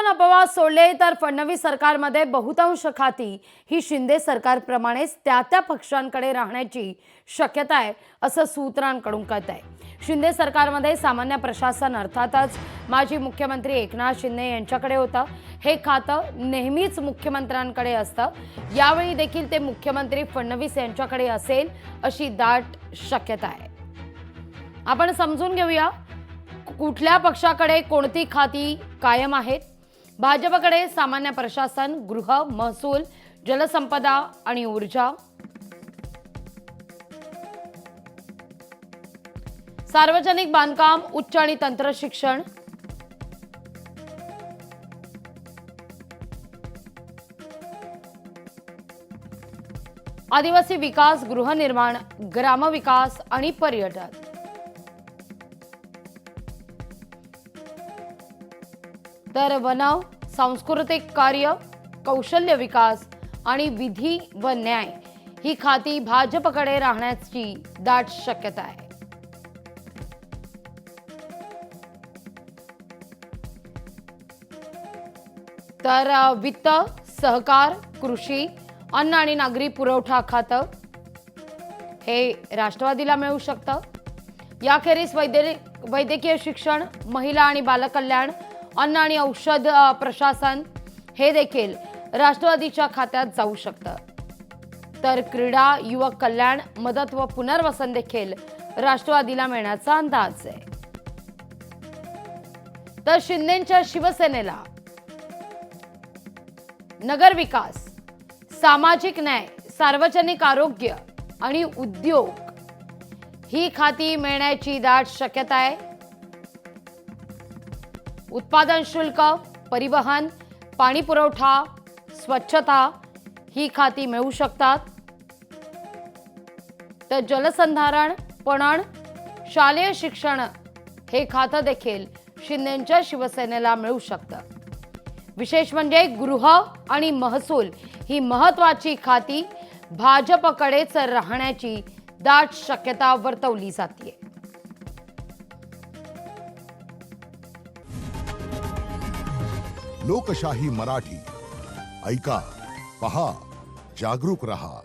अपवाद सोडले तर फडणवीस सरकारमध्ये बहुतांश खाती ही शिंदे सरकारप्रमाणेच त्या पक्षांकडे राहण्याची शक्यता आहे असं सूत्रांकडून कळत आहे। शिंदे सरकारमध्ये सामान्य प्रशासन अर्थातच माजी मुख्यमंत्री एकनाथ शिंदे यांच्याकडे होतं। हे खातं नेहमीच मुख्यमंत्र्यांकडे असतं। यावेळी देखील ते मुख्यमंत्री फडणवीस यांच्याकडे असेल अशी दाट शक्यता आहे। आपण समजून घेऊया कुठल्या पक्षाकडे कोणती खाती कायम आहेत। भाजपकडे सामान्य प्रशासन, गृह, महसूल, जलसंपदा आणि ऊर्जा, सार्वजनिक बांधकाम, उच्च आणि तंत्र शिक्षण, आदिवासी विकास, गृहनिर्माण, ग्रामविकास आणि पर्यटन। तर वन, सांस्कृतिक कार्य, कौशल्य विकास आणि विधी व न्याय ही खाती भाजपकडे राहण्याची दाट शक्यता आहे। तर वित्त, सहकार, कृषी, अन्न आणि नागरी पुरवठा खातं हे राष्ट्रवादीला मिळू शकतं। याखेरीज वैद्यकीय शिक्षण, महिला आणि बालकल्याण, अन्न आणि औषध प्रशासन हे देखील राष्ट्रवादीच्या खात्यात जाऊ शकतं। तर क्रीडा, युवक कल्याण, मदत व पुनर्वसन देखील राष्ट्रवादीला मिळण्याचा अंदाज आहे। तर शिंदेंच्या शिवसेनेला नगर विकास, सामाजिक न्याय, सार्वजनिक आरोग्य आणि उद्योग ही खाती मिळण्याची दाट शक्यता आहे। उत्पादन शुल्क, परिवहन, पाणी पुरवठा, स्वच्छता ही खाती मिळू शकतात। तर जलसंधारण, पणन, शालेय शिक्षण हे खातं देखील शिंदेंच्या शिवसेनेला मिळू शकतं। विशेष म्हणजे गृह आणि महसूल ही महत्त्वाची खाती भाजपकडेच राहण्याची दाट शक्यता वर्तवली जाते। लोकशाही मराठी ऐका, पहा, जागरूक रहा।